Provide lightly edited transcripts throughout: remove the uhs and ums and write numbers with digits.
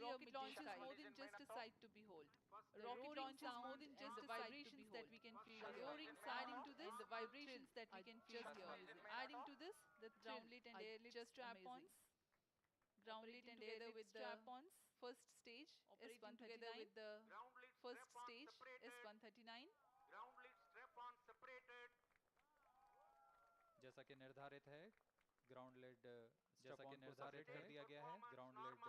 rocket launch is more than just a sight to behold. A rocket launch is more than just the vibrations that we can feel. The roaring sound and the vibrations that we can feel here. Adding to this, the ground-lit and air-lit strap-ons, ground-lit and together with the first stage S139 together with the first stage S139. Ground lead strap on separated. जैसा कि निर्धारित है ground lead जैसा कि निर्धारित कर दिया गया है ग्राउंड लेड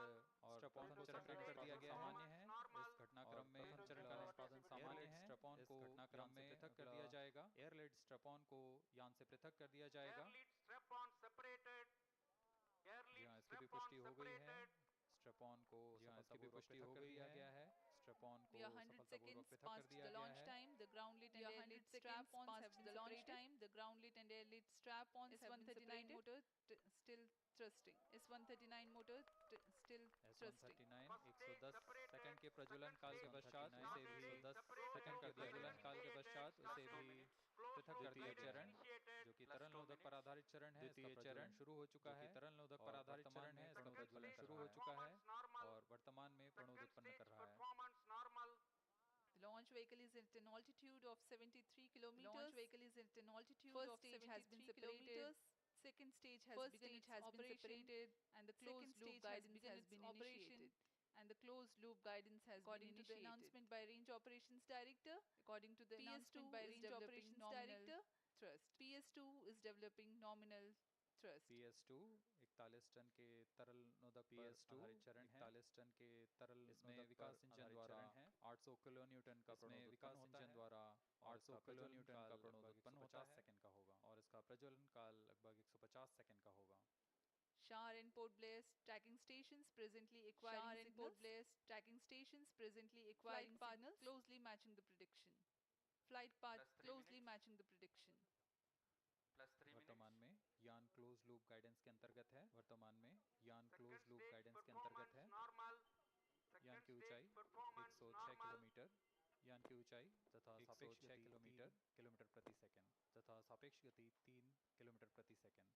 और स्ट्रैप-ऑन को सेपरेट कर दिया गया सामान्य है इस घटनाक्रम में प्रथम चरण का निष्पादन सामान्य है स्ट्रैप-ऑन को घटनाक्रम में पृथक कर दिया जाएगा एयर लेड स्ट्रैप-ऑन को यान से पृथक कर दिया जाएगा जी इसकी भी पुष्टि हो गई है स्ट्रैप-ऑन को इसकी भी पुष्टि हो गया है स्ट्रैप-ऑन को सफलतापूर्वक पृथक कर दिया गया है The ground lit and air lit strap-ons have been separated. The ground lit and air lit strap-ons have been separated. motor still thrusting. S139 motor still thrusting. S139 110 second के प्रज्वलन काल के पश्चात उसे भी 10 सेकंड के प्रज्वलन काल के पश्चात उसे भी पृथक कर दिया चरण जो कि तरल नोदक पर आधारित चरण है इसका प्रज्वलन शुरू हो चुका है तरल नोदक पर आधारित चरण है इसका प्रज्वलन शुरू हो चुका है और वर्तमान में प्रणोद उत्पन्न कर रहा है The launch vehicle is at an altitude of 73 kilometers. Launch vehicle is at an altitude First of stage 73 has been kilometers. separated. Second stage has begun its operation, and the closed loop guidance has been initiated. And the closed loop guidance has been initiated. According to the announcement by Range Operations Director, according to the announcement by Range Operations Director, thrust. PS2 is developing nominal thrust. PS2 41 ton के तरल नोदक पर आधारित चरण है 41 ton के तरल इसमें विकास engine द्वारा 800 किलो न्यूटन का प्रणोदक विकास इंजन द्वारा 800 किलो न्यूटन का प्रणोदक उत्पन्न होता है 150 सेकंड का होगा और इसका प्रज्वलन काल लगभग 150 सेकंड का होगा Shar and Port Blair tracking stations presently acquiring signals. Port Blair tracking stations presently acquiring partners closely matching the prediction. Flight path closely matching the prediction. वर्तमान में यान क्लोज लूप गाइडेंस के अंतर्गत है वर्तमान में यान क्लोज लूप गाइडेंस के अंतर्गत है यान की ऊंचाई 106 किलोमीटर यान की ऊंचाई तथा सापेक्ष 6 किलोमीटर प्रति सेकंड तथा सापेक्ष गति 3 किलोमीटर प्रति second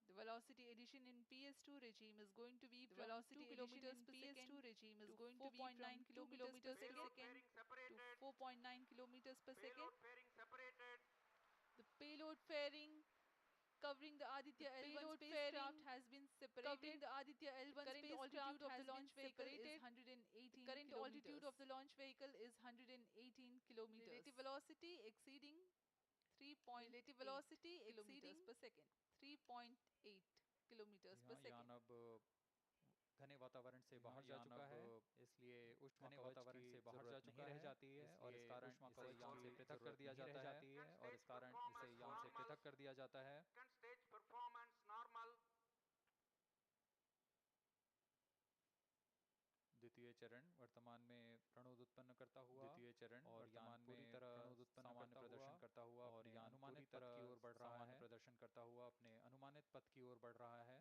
The velocity addition in PS2 regime is going to be the velocity kilometers per second. PS2 regime is going to be 4.9 kilometers per second to 4.9 kilometers per second. The payload fairing covering the Adhithya L1 spacecraft has been separated. Covering the Adhithya L1 spacecraft of the launch vehicle is 118 current altitude of the launch vehicle is 118 kilometers. Relative velocity exceeding 3.8 velocity kilometers per second. 3.8 kilometers per second. यान अब घने वातावरण से बाहर जा चुका है इसलिए उष्मा घने वातावरण से बाहर जा चुका रह जाती है और इस कारण उष्मा को यान से पृथक कर दिया जाता है और इस कारण इसे यान से पृथक कर दिया जाता है द्वितीय चरण वर्तमान में प्रणोद उत्पन्न करता हुआ द्वितीय चरण और यान पूरी तरह प्रणोद उत्पन्न सामान्य प्रदर्शन करता हुआ और यान अनुमानित पथ की ओर बढ़ रहा है प्रदर्शन करता हुआ अपने अनुमानित पथ की ओर बढ़ रहा है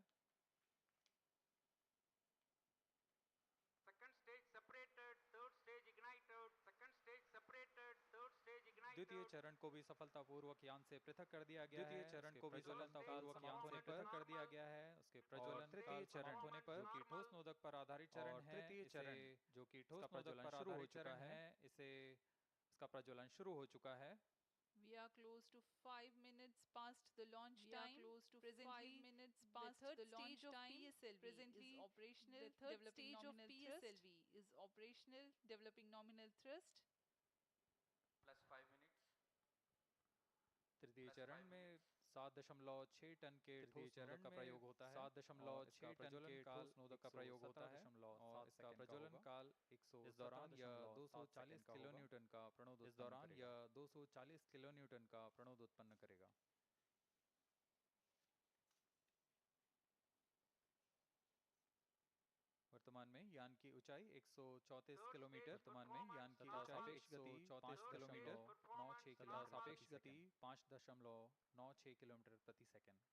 Second stage separated, third stage ignited, second stage separated, third stage ignited. द्वितीय चरण को भी सफलतापूर्वक यान से पृथक कर दिया गया है द्वितीय चरण को भी सफलतापूर्वक यान से पृथक कर दिया गया है उसके प्रज्वलन तृतीय चरण होने पर जो कि ठोस नोदक पर आधारित चरण है तृतीय चरण जो कि ठोस नोदक पर शुरू हो चुका है इसे इसका प्रज्वलन शुरू हो चुका है We are close to 5 minutes past the launch time. We are close to presently 5 minutes past the launch time. PSLV presently is operational. The third stage of PSLV is operational, developing nominal thrust. Plus 5 minutes. तृतीय चरण में 7.6 ton के ठोस नोदक का प्रयोग होता है 7.6 ton के ठोस नोदक का प्रयोग होता है और इसका प्रज्वलन काल 100 इस दौरान यह 240 किलो न्यूटन का प्रणोद इस दौरान यह 240 किलो न्यूटन का प्रणोद उत्पन्न करेगा वर्तमान में यान की ऊंचाई 134 किलोमीटर वर्तमान में यान की ऊंचाई 134 किलोमीटर 96 किलो सापेक्ष गति 5.96 किलोमीटर प्रति सेकंड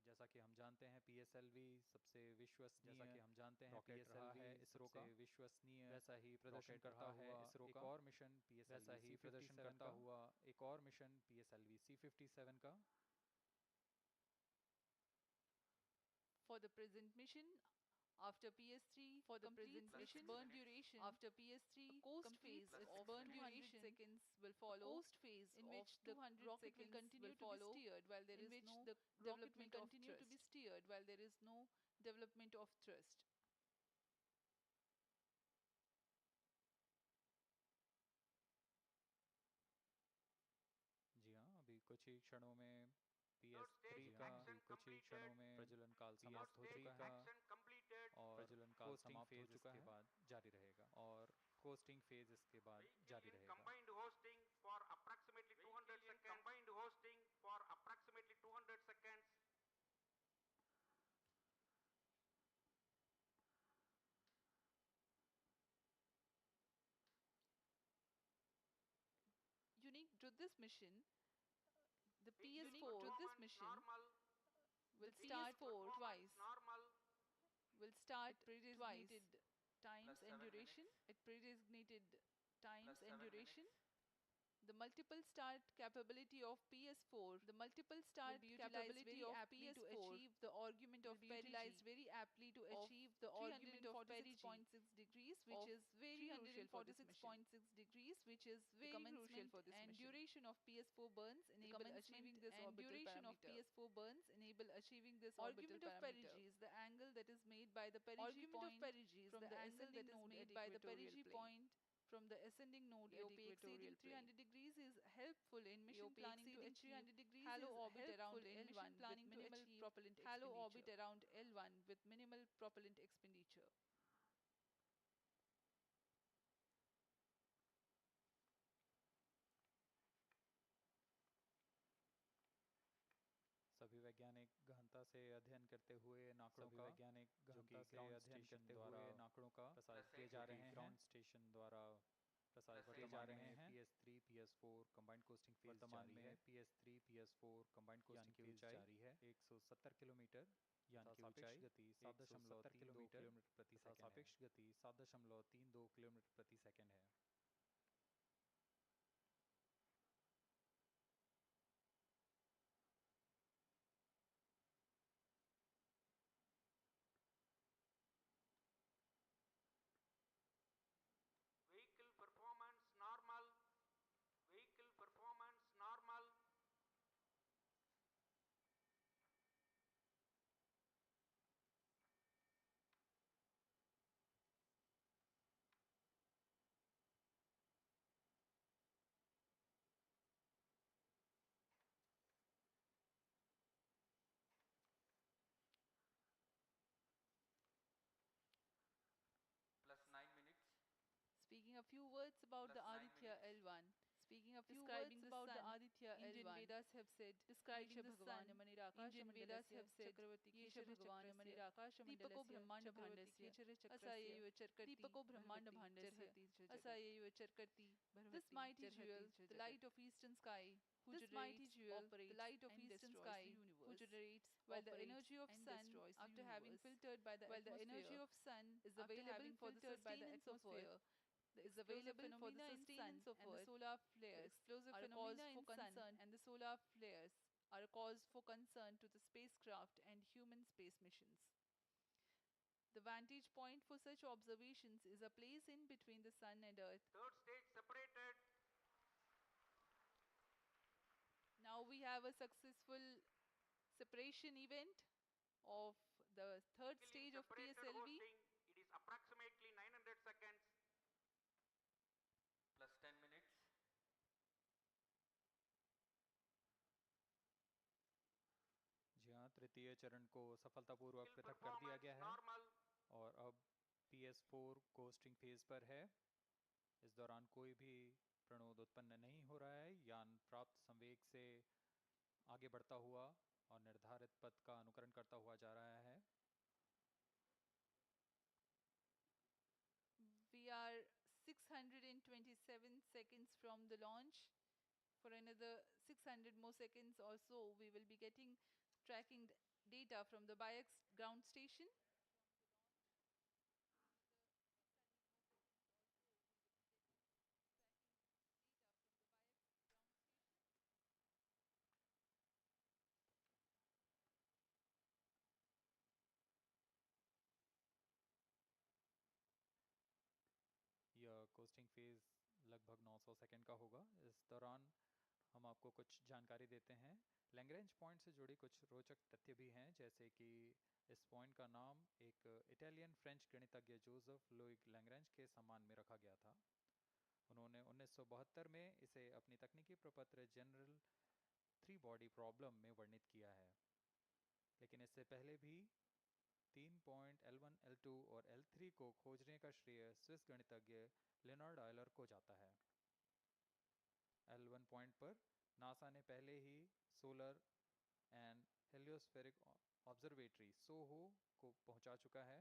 जैसा कि हम जानते हैं पीएसएलवी सबसे विश्वसनीय जैसा कि हम जानते हैं पीएसएलवी है इसरो का विश्वसनीय वैसा ही प्रदर्शन करता हुआ इसरो का एक और मिशन पीएसएलवी वैसा ही प्रदर्शन करता हुआ एक और मिशन पीएसएलवी C57 का For the present mission, after PS3 for the present mission burn duration after PS3 coast phase of burn 200 seconds will follow. Coast phase in which the rocket will continue to be steered while there is no development of thrust. जी हाँ, अभी कुछ ही क्षणों में Third PS3 stage का action completed. प्रज्वलन काल Third समाप्त हो stage चुका है action completed. और प्रज्वलन काल समाप्त हो चुका है जारी रहेगा और कोस्टिंग फेज इसके बाद Vehicle जारी in रहेगा। combined hosting for approximately 200 seconds. Combined hosting for approximately 200 seconds. Unique to this mission, the Vehicle PS4 performance normal. will start PS4 normal. will start predesignated times and duration at predesignated times and duration. The multiple start capability of PS4 will be utilized very aptly to achieve the argument of perigee of 346.6 degrees, which is very crucial for this mission. The commencement and duration of PS4 burns enable achieving this orbital parameter. Argument of perigee is the angle that is made by the perigee point from the ascending node at equatorial plane. From the ascending node at equatorial 300 degrees is helpful in mission planning to achieve halo orbit around L1 with minimal propellant expenditure. सभी वैज्ञानिक गहनता से अध्ययन करते हुए नाकड़ों का जो कि ग्राउंड स्टेशन द्वारा प्रसारित किए जा रहे हैं ग्राउंड स्टेशन द्वारा प्रसारित किए जा रहे हैं PS3 PS4 combined costing phase वर्तमान में PS3 PS4 combined costing phase जारी है 170 किलोमीटर यानी कि सापेक्ष गति 7.32 किलोमीटर प्रति सेकंड सापेक्ष गति 7.32 किलोमीटर प्रति सेकंड है। Vehicle performance normal. Vehicle performance normal. Plus 9 minutes. Speaking a few words about the Adhithya L1. Describing the sun, Indian Vedas have said, describing the sun, Indian Vedas have said, Yesha Bhagavan Deepako Brahmanda Bhandasya, Asayayu Charkati, Asayayu Charkati. This mighty jewel, the light of eastern sky, who generates, operates, and destroys the universe. While the energy of sun, after having filtered by the atmosphere, is available for the sustenance of Earth, the explosive phenomena in sun and the solar flares are a cause for concern and the solar flares are a cause for concern to the spacecraft and human space missions. The vantage point for such observations is a place in between the sun and Earth. Third stage separated. Now we have a successful separation event of the third stage of PSLV. Hosting, it is approximately 900 seconds. Plus 10 minutes. जी हाँ, तृतीय चरण को सफलतापूर्वक पृथक कर दिया गया है और अब PS4 कोस्टिंग फेज पर है। इस दौरान कोई भी प्रणोद उत्पन्न नहीं हो रहा है। यान प्राप्त संवेग से आगे बढ़ता हुआ और निर्धारित पथ का अनुकरण करता हुआ जा रहा है। We are 627 seconds from the launch. For another 600 more seconds or so, we will be tracking data from the BIAX ground station. Phase लगभग 900 सेकंड का होगा। इस दौरान हम आपको कुछ जानकारी देते हैं। लैग्रेंज पॉइंट से जुड़ी कुछ रोचक तथ्य भी हैं, जैसे कि इस पॉइंट का नाम एक इटालियन फ्रेंच गणितज्ञ जोसेफ लुइग लैग्रेंज के सम्मान में रखा गया था। उन्होंने 1972 में इसे अपनी तकनीकी प्रपत्र जनरल थ्री बॉडी प्रॉब्लम में वर्णित किया है। लेकिन इससे पहले भी 3 पॉइंट L1, L2 और L3 को खोजने का श्रेय स्विस गणितज्ञ लियोनार्ड आयलर को जाता है। L1 पॉइंट पर नासा ने पहले ही सोलर एंड हेलियोस्फेरिक ऑब्जर्वेटरी सोहो को पहुंचा चुका है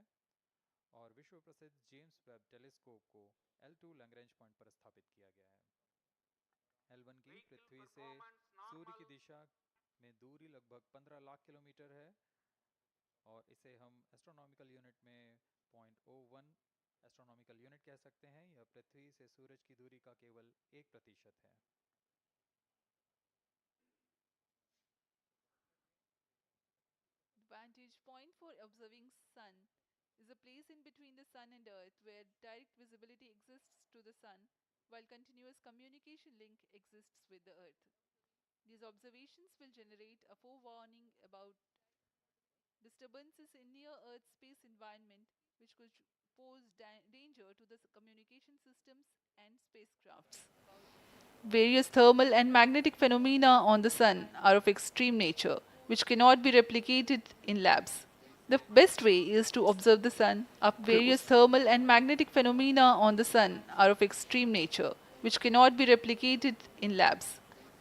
और विश्व प्रसिद्ध जेम्स वेब टेलीस्कोप को L2 लैग्रेंज पॉइंट पर स्थापित किया गया है। L1 की पृथ्वी से सूर्य की दिशा में दूरी लगभग 15 लाख किलोमीटर है और इसे हम एस्ट्रोनॉमिकल यूनिट में 0.01 एस्ट्रोनॉमिकल यूनिट कह सकते हैं। यह पृथ्वी से सूरज की दूरी का केवल 1% है। Vantage point for observing sun is a place in between the sun and earth where direct visibility exists to the sun while continuous communication link exists with the earth. These observations will generate a forewarning about disturbances in near earth space environment which could pose danger to the communication systems and spacecrafts. Various thermal and magnetic phenomena on the sun are of extreme nature, which cannot be replicated in labs. The best way is to observe the sun up close. Various thermal and magnetic phenomena on the sun are of extreme nature, which cannot be replicated in labs.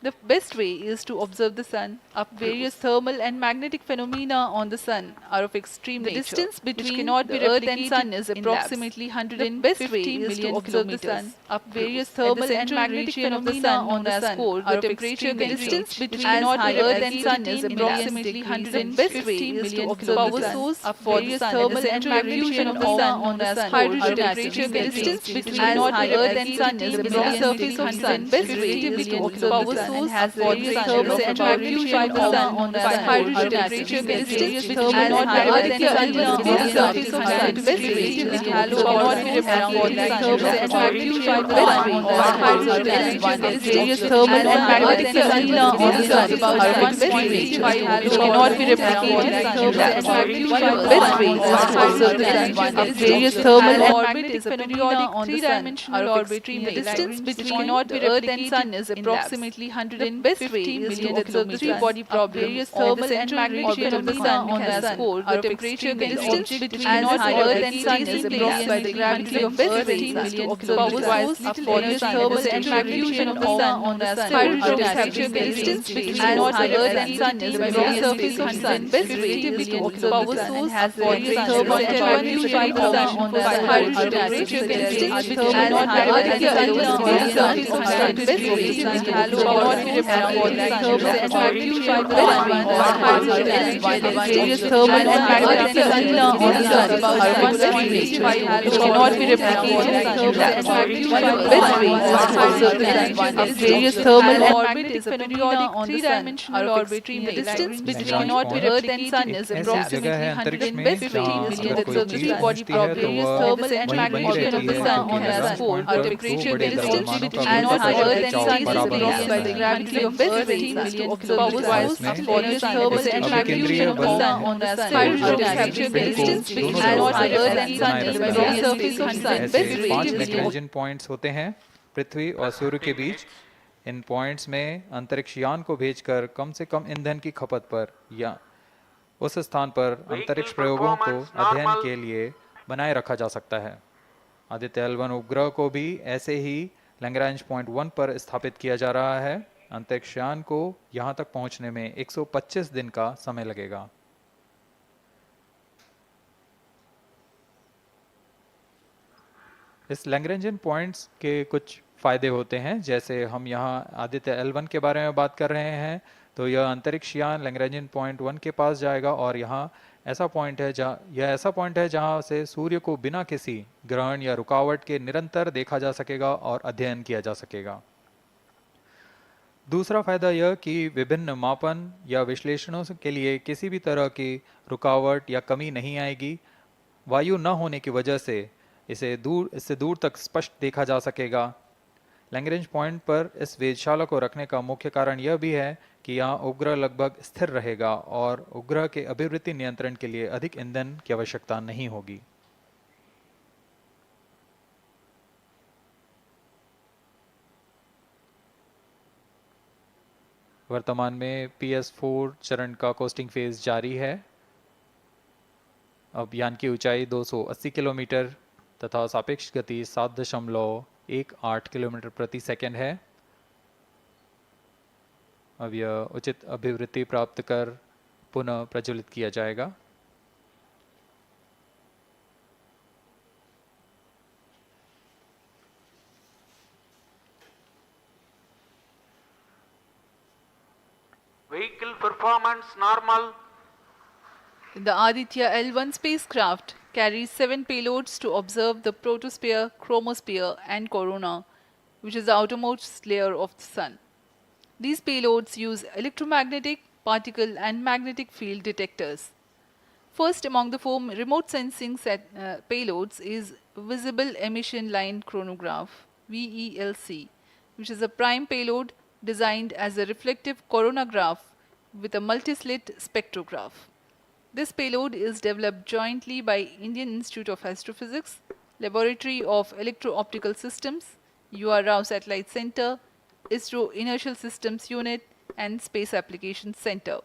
The best way is to observe the sun up close. Various thermal and magnetic phenomena on the sun are of extreme nature. The distance between the Earth and sun is approximately 150 million kilometers. Up various thermal and magnetic phenomena on the sun are of extreme nature. The distance between Earth and sun is approximately 150 million kilometers. Power source for the thermal and magnetic phenomena on the sun hydrogen atom. The distance between Earth and sun is below the surface of sun. Best way is to observe power source has various thermal and magnetic phenomena on the sun hydrogen atom. The distance between Earth and sun is below the surface of sun. Best way is to cannot be replicated thermal and magnetic phenomena on the sun hydrogen atom. Various thermal and magnetic phenomena on the sun are one best way which cannot be replicated thermal and magnetic phenomena. Best way is to observe the sun. Various thermal and magnetic phenomena on the sun are of extreme. The distance between the Earth and sun is approximately 150 million kilometers. Three-body problem. Various thermal and magnetic phenomena on the sun are of temperature. The distance between Earth and sun is blocked by the gravity of Earth. 50 million kilometers. Various thermal and magnetic phenomena on the sun are of temperature. The distance between Earth and sun is below the surface of sun. Best way is to observe power source has various thermal and magnetic phenomena on the sun are of temperature. The distance between Earth and sun is below the surface of sun. Best way is to cannot be replicated thermal and magnetic phenomena. Various thermal and magnetic phenomena on the sun are one best way which cannot be replicated thermal and magnetic phenomena. Best way is to observe the sun. Various thermal and magnetic phenomena on the sun are of extreme. The distance between Earth and sun is approximately 150 million kilometers. Three-body problem. Various thermal and magnetic phenomena on the sun are of temperature. The distance between Earth and sun is blocked by the gravity of Earth. 50 million kilometers. Various thermal and magnetic phenomena on the sun are of temperature. The distance between Earth and sun is below the surface of sun. Best way पांच is to Lagrangian points होते हैं पृथ्वी और सूर्य के बीच। इन points में अंतरिक्ष यान को भेजकर कम से कम ईंधन की खपत पर या उस स्थान पर अंतरिक्ष प्रयोगों को अध्ययन के लिए बनाए रखा जा सकता है। आदित्य L1 उपग्रह को भी ऐसे ही लैग्रेंज पॉइंट 1 पर स्थापित किया जा रहा है। अंतरिक्ष यान को यहां तक पहुंचने में 125 दिन का समय लगेगा। इस लैग्रेंजियन पॉइंट्स के कुछ फ़ायदे होते हैं, जैसे हम यहाँ आदित्य L1 के बारे में बात कर रहे हैं, तो यह अंतरिक्ष यान लैग्रेंजियन पॉइंट 1 के पास जाएगा और यहाँ ऐसा पॉइंट है जहाँ से सूर्य को बिना किसी ग्रहण या रुकावट के निरंतर देखा जा सकेगा और अध्ययन किया जा सकेगा। दूसरा फायदा यह कि विभिन्न मापन या विश्लेषणों के लिए किसी भी तरह की रुकावट या कमी नहीं आएगी। वायु न होने की वजह से इससे दूर तक स्पष्ट देखा जा सकेगा। लैग्रेंज पॉइंट पर इस वेधशाला को रखने का मुख्य कारण यह भी है कि यहाँ उपग्रह लगभग स्थिर रहेगा और उपग्रह के अभिवृत्ति नियंत्रण के लिए अधिक ईंधन की आवश्यकता नहीं होगी। वर्तमान में PS4 चरण का कोस्टिंग फेज जारी है। अब यान की ऊंचाई 280 किलोमीटर तथा सापेक्ष गति 7.18 किलोमीटर प्रति सेकंड है। अब यह उचित अभिवृत्ति प्राप्त कर पुनः प्रज्वलित किया जाएगा। Vehicle performance normal. The Adhithya L1 spacecraft carries 7 payloads to observe the protosphere, chromosphere and corona, which is the outermost layer of the Sun. These payloads use electromagnetic, particle and magnetic field detectors. First among the 4 remote sensing payloads is Visible Emission Line Chronograph, VELC, which is a prime payload designed as a reflective coronagraph with a multislit spectrograph. This payload is developed jointly by Indian Institute of Astrophysics, Laboratory of Electro-Optical Systems, UR Rao Satellite Center, Isro Inertial Systems Unit and Space Applications Center.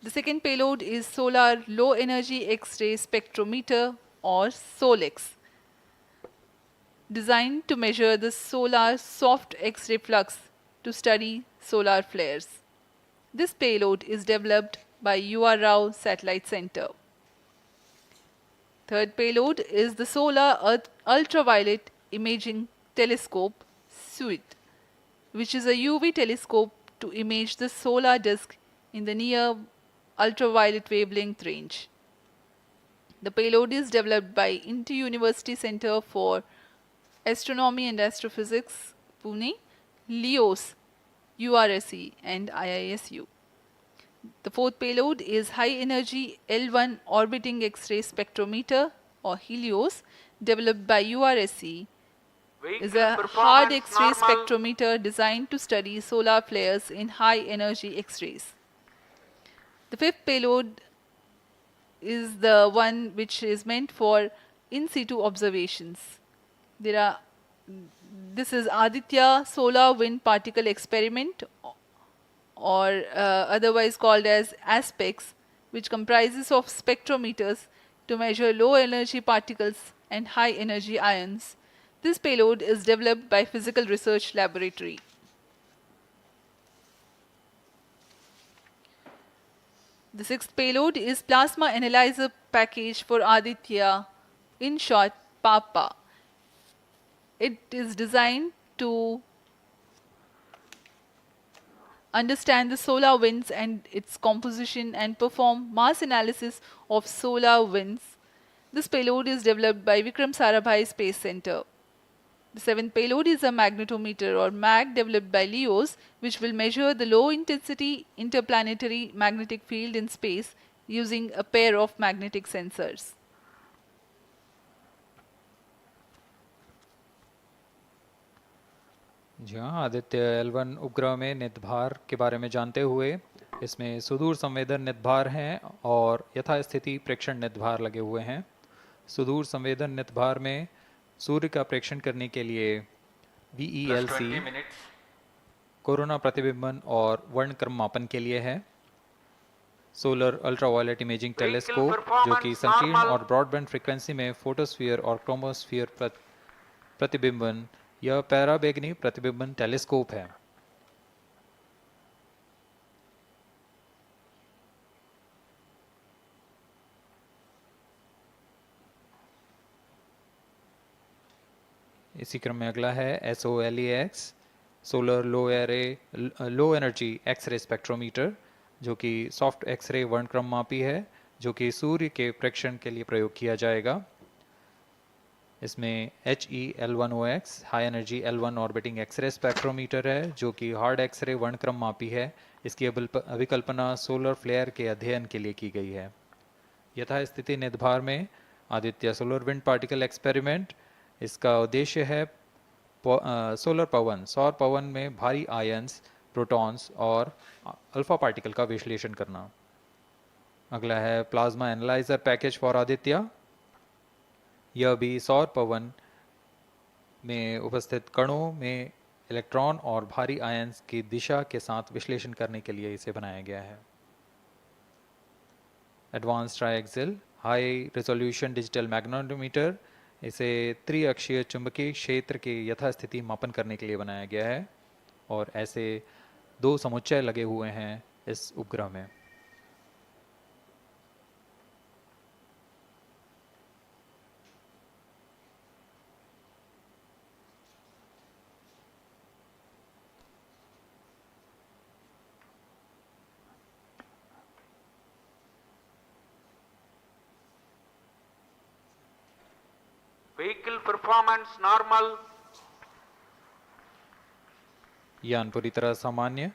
The second payload is Solar Low Energy X-ray Spectrometer or SOLEX, designed to measure the solar soft X-ray flux to study solar flares. This payload is developed by UR Rao Satellite Center. Third payload is the Solar Earth Ultraviolet Imaging Telescope SUIT, which is a UV telescope to image the solar disk in the near ultraviolet wavelength range. The payload is developed by Inter-University Center for Astronomy and Astrophysics, Pune, LEOS, URSE and IISU. The fourth payload is High Energy L1 Orbiting X-ray Spectrometer or HELIOS, developed by URSE. Is a hard X-ray spectrometer designed to study solar flares in high energy X-rays. The fifth payload is the one which is meant for in situ observations. This is Adhithya Solar Wind Particle Experiment, or otherwise called as ASPEX, which comprises of spectrometers to measure low energy particles and high energy ions. This payload is developed by Physical Research Laboratory. The sixth payload is Plasma Analyzer Package for Adhithya, in short PAPA. It is designed to understand the solar winds and its composition and perform mass analysis of solar winds. This payload is developed by Vikram Sarabhai Space Center. The seventh payload is a magnetometer or MAG developed by LEOS, which will measure the low intensity interplanetary magnetic field in space using a pair of magnetic sensors. जी हाँ, Aditya L1 उपग्रह में नितभार के बारे में जानते हुए इसमें सुदूर संवेदन नितभार हैं और यथास्थिति प्रेक्षण नितभार लगे हुए हैं। सुदूर संवेदन नितभार में सूर्य का प्रेक्षण करने के लिए VELC कोरोना प्रतिबिंबन और वर्णक्रम मापन के लिए है। सोलर अल्ट्रावायलेट इमेजिंग टेलीस्कोप जो कि संकीर्ण और ब्रॉडबैंड फ्रीक्वेंसी में फोटोस्फीयर और क्रोमोस्फीयर प्रतिबिंबन यह पैराबैंगनी प्रतिबिंबन टेलीस्कोप है। इसी क्रम में अगला है SOLEX solar low energy x-ray spectrometer जो कि सॉफ्ट एक्सरे वर्णक्रम मापी है जो कि सूर्य के प्रेक्षण के लिए प्रयोग किया जाएगा। इसमें HEL1OX high energy L1 orbiting x-ray spectrometer है जो कि हार्ड एक्सरे वर्णक्रम मापी है। इसकी अभिकल्पना सोलर फ्लेयर के अध्ययन के लिए की गई है। यथास्थिति नितभार में Aditya solar wind particle experiment, इसका उद्देश्य है सोलर पवन, सौर पवन में भारी आयंस, प्रोटॉन्स और अल्फा पार्टिकल का विश्लेषण करना। अगला है plasma analyser package for Aditya. यह भी सौर पवन में उपस्थित कणों में इलेक्ट्रॉन और भारी आयंस की दिशा के साथ विश्लेषण करने के लिए इसे बनाया गया है। Advance triaxial high resolution digital magnetometer, इसे त्रिअक्षीय चुंबकीय क्षेत्र के यथास्थिति मापन करने के लिए बनाया गया है और ऐसे 2 समुच्चय लगे हुए हैं इस उपग्रह में। Vehicle performance normal. यान पूरी तरह सामान्य,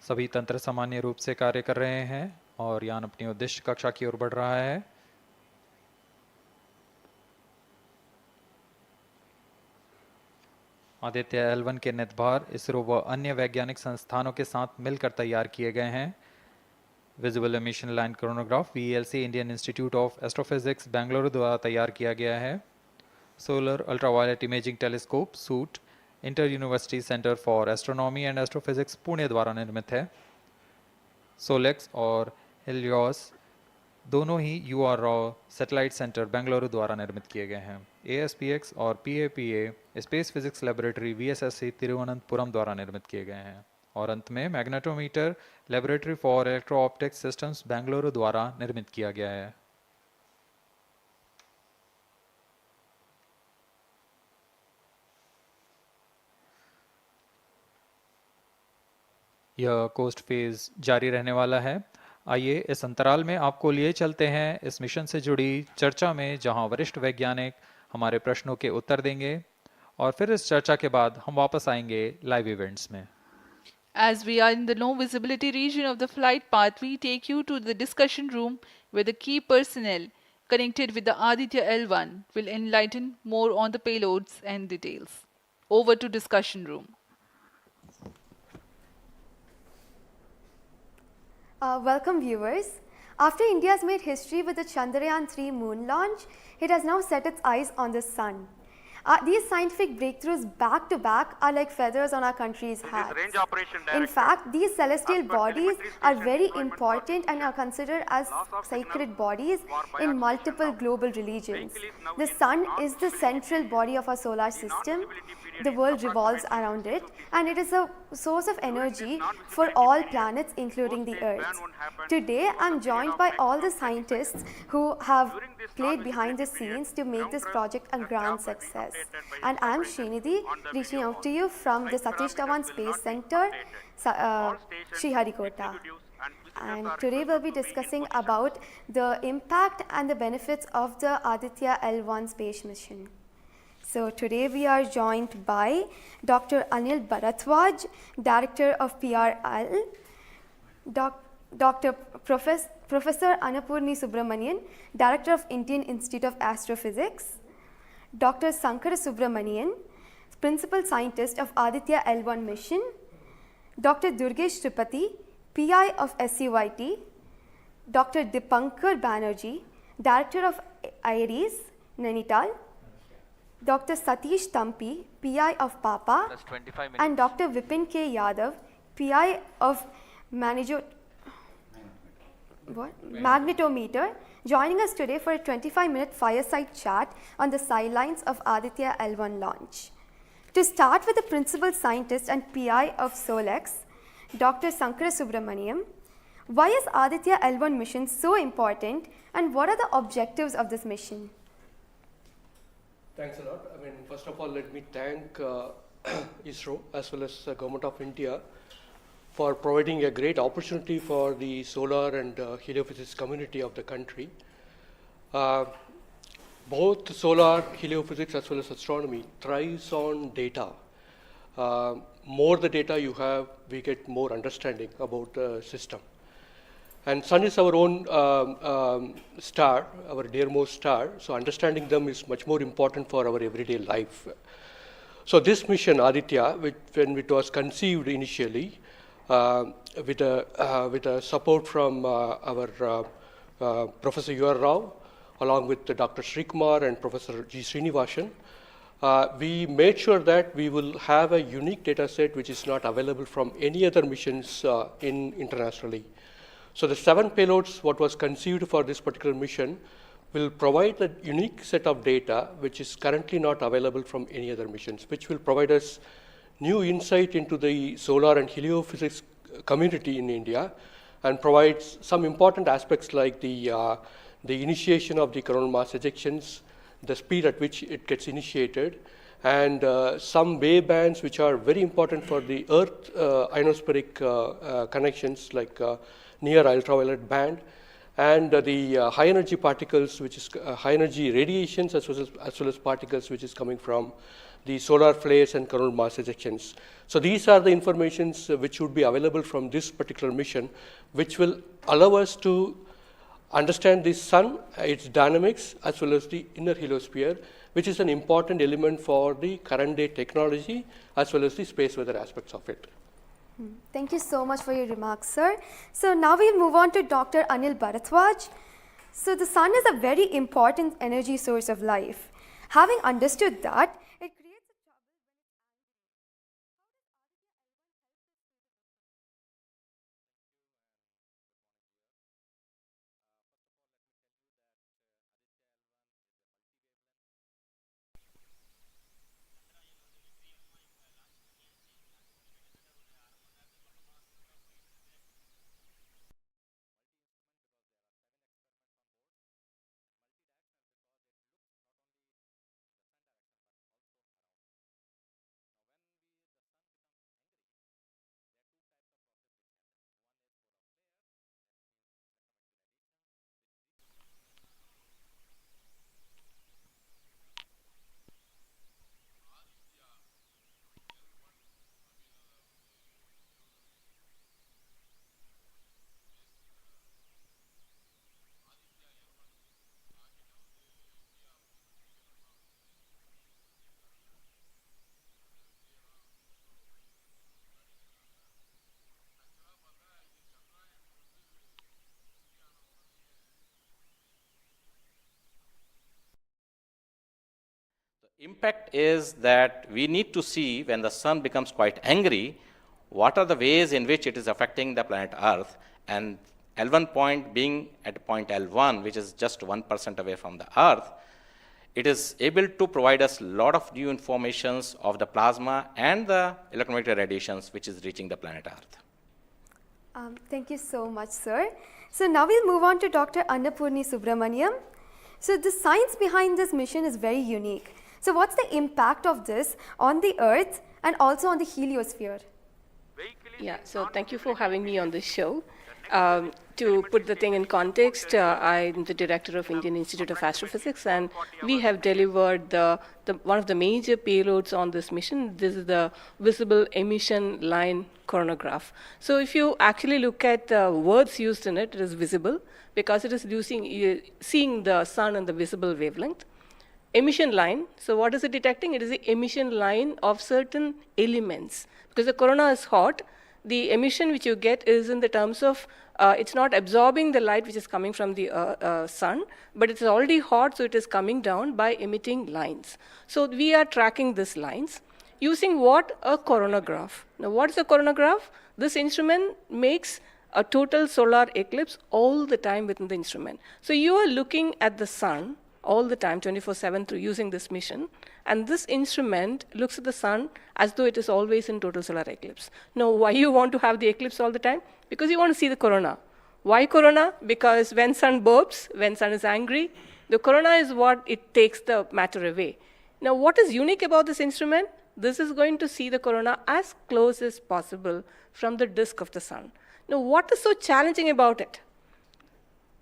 सभी तंत्र सामान्य रूप से कार्य कर रहे हैं और यान अपनी उद्दिष्ट कक्षा की ओर बढ़ रहा है। आदित्य L1 के नितभार इसरो व अन्य वैज्ञानिक संस्थानों के साथ मिलकर तैयार किए गए हैं। Visible emission line chronograph VLC Indian institute of astrophysics Bengaluru द्वारा तैयार किया गया है। Solar ultraviolet imaging telescope suit inter university centre for astronomy and astrophysics Pune द्वारा निर्मित है। सोलेक्स और हेलियोस दोनों ही UR Rao satellite centre Bengaluru द्वारा निर्मित किए गए हैं। ASPX और PAPA space physics laboratory VSSC Thiruvananthapuram द्वारा निर्मित किए गए हैं। और अंत में magnetometer laboratory for electro optics systems Bengaluru द्वारा निर्मित किया गया है। यह कोस्ट फेज जारी रहने वाला है। आइए इस अंतराल में आपको लिए चलते हैं इस मिशन से जुड़ी चर्चा में, जहां वरिष्ठ वैज्ञानिक हमारे प्रश्नों के उत्तर देंगे और फिर इस चर्चा के बाद हम वापस आएंगे लाइव इवेंट्स में। As we are in the low visibility region of the flight path, we take you to the discussion room where the key personnel connected with the Adhithya L1 will enlighten more on the payloads and details. Over to discussion room. Welcome viewers. After India has made history with the Chandrayaan-3 moon launch, it has now set its eyes on the sun. These scientific breakthroughs back to back are like feathers on our country's hat. In fact, these celestial bodies are very important and are considered as sacred bodies in multiple global religions. The sun is the central body of our solar system. The world revolves around it, and it is a source of energy for all planets, including the Earth. Today, I am joined by all the scientists who have played behind the scenes to make this project a grand success. And I am Srinidhi, reaching out to you from the Satish Dhawan Space Center, Sriharikota. And today we'll be discussing about the impact and the benefits of the Adhithya L1 space mission. So today we are joined by Dr. Anil Bharadwaj, Director of PRL, Professor Annapurni Subramanian, Director of Indian Institute of Astrophysics, Dr. Sankara Subramanian, Principal Scientist of Adhithya L1 mission, Dr. Durgesh Tripati, PI of SUIT, Dr. Dipankar Banerjee, Director of IRIS, Nainital, Dr. Satish Tampi, PI of PAPA, and Dr. Vipin K. Yadav, PI of Magnetometer, joining us today for a 25-minute fireside chat on the sidelines of Adhithya L1 launch. To start with the Principal Scientist and PI of SOLEX, Dr. Sankara Subramaniam, why is Adhithya L1 mission so important and what are the objectives of this mission? Thanks a lot. First of all, let me thank Isro as well as the Government of India for providing a great opportunity for the solar and heliophysics community of the country. Both solar, heliophysics as well as astronomy thrives on data. More the data you have, we get more understanding about the system. And sun is our own star, our dearmost star. So understanding them is much more important for our everyday life. So this mission, Adhithya, when it was conceived initially, with a support from our Professor U.R. Rao, along with Dr. Srikumar and Professor G. Srinivasan, we made sure that we will have a unique data set which is not available from any other missions internationally. So the 7 payloads, what was conceived for this particular mission, will provide a unique set of data which is currently not available from any other missions, which will provide us new insight into the solar and heliophysics community in India, and provides some important aspects like the initiation of the coronal mass ejections, the speed at which it gets initiated, and some wavebands which are very important for the Earth ionospheric connections, like near ultraviolet band, and the high energy particles, which is high energy radiations, as well as particles which is coming from the solar flares and coronal mass ejections. So these are the informations which would be available from this particular mission, which will allow us to understand the sun, its dynamics, as well as the inner heliosphere, which is an important element for the current day technology, as well as the space weather aspects of it. Thank you so much for your remarks, sir. So now we'll move on to Dr. Anil Bharadwaj. So the sun is a very important energy source of life. Having understood that, it creates a trouble Impact is that we need to see, when the sun becomes quite angry, what are the ways in which it is affecting the planet Earth, and L1 point being at point L1, which is just 1% away from the Earth, it is able to provide us a lot of new informations of the plasma and the electromagnetic radiations which is reaching the planet Earth. Thank you so much, sir. So now we'll move on to Dr. Annapurni Subramaniam. So the science behind this mission is very unique. So what's the impact of this on the Earth and also on the heliosphere? Yeah, so thank you for having me on this show. To put the thing in context, I'm the director of Indian Institute of Astrophysics, and we have delivered one of the major payloads on this mission. This is the visible emission line coronagraph. So if you actually look at the words used in it, it is visible because it is seeing the sun and the visible wavelength. Emission line, so what is it detecting? It is the emission line of certain elements. Because the corona is hot, the emission which you get is in the terms of, it's not absorbing the light which is coming from the sun, but it's already hot, so it is coming down by emitting lines. So we are tracking these lines using what? A coronagraph. Now what is a coronagraph? This instrument makes a total solar eclipse all the time within the instrument. So you are looking at the sun all the time, 24/7, through using this mission. And this instrument looks at the sun as though it is always in total solar eclipse. Now, why you want to have the eclipse all the time? Because you want to see the corona. Why corona? Because when sun burps, when sun is angry, the corona is what it takes the matter away. Now, what is unique about this instrument? This is going to see the corona as close as possible from the disk of the sun. Now, what is so challenging about it?